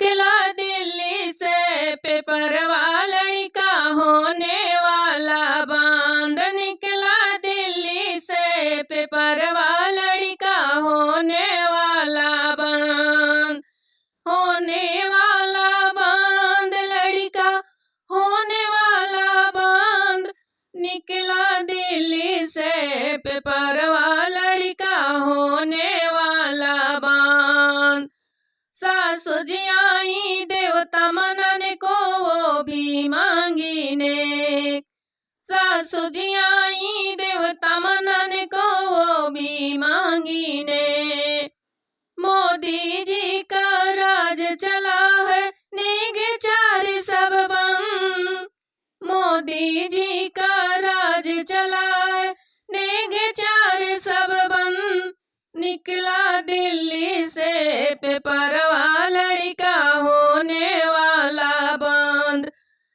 निकला दिल्ली से पेपरवा लड़का होने वाला बंद। निकला दिल्ली से पेपरवा लड़का होने वाला बंद। होने वाला बंद लड़का होने वाला बंद। निकला दिल्ली से पेपरवा लड़का होने वाला बंद। सासु जी आई देवता मनने को वो भी मांगी ने। सासु जी आई देवता मनने को वो भी मांगी ने। मोदी जी का राज चला है नेग चार सब बंद। मोदी जी का राज चला है नेग चार सब बंद। निकला दिल्ली से पेपरवा लड़का होने वाला बंद।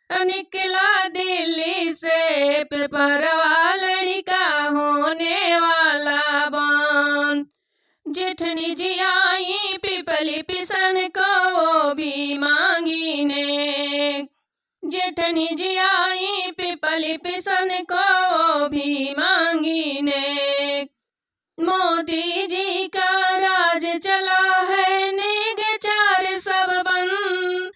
निकला दिल्ली से पेपरवा लड़का होने वाला बंद। जेठनी जी आई पिपली पिसन को वो भी मांगी ने। जेठनी जी आई पिपली पिसन को वो भी मांगी ने। मोदी जी का राज चला है नेग चार सब बंद।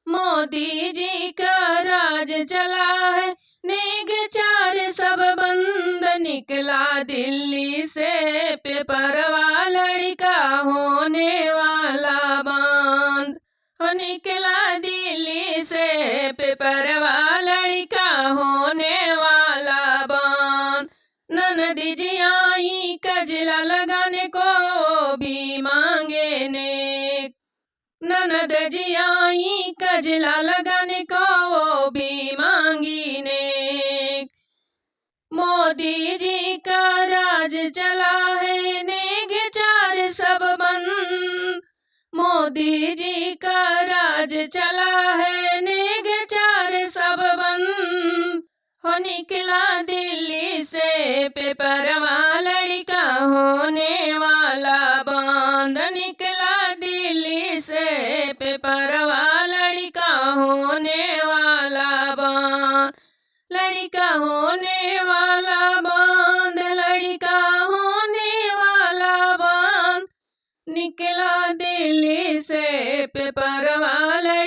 मोदी जी का राज चला है नेग चार सब बंद। निकला दिल्ली से पेपरवा लड़का होने वाला बंद। निकला दिल्ली से पेपरवा लड़का होने वाला बंद। ननदी जी आई कजला लगाने को भी मांगे ने। ननद जी आई कजला लगाने को भी मांगी ने। मोदी जी का राज चला है नेग चार सब बंद। मोदी जी का राज चला है नेग चार सब बंद। निकला दिल्ली से पेपरवा लड़का होने वाला बंद। निकला दिल्ली से पेपरवा लड़का होने वाला बंद। लड़का होने वाला बंद। लड़का होने वाला बंद। निकला दिल्ली से पेपरवा लड़का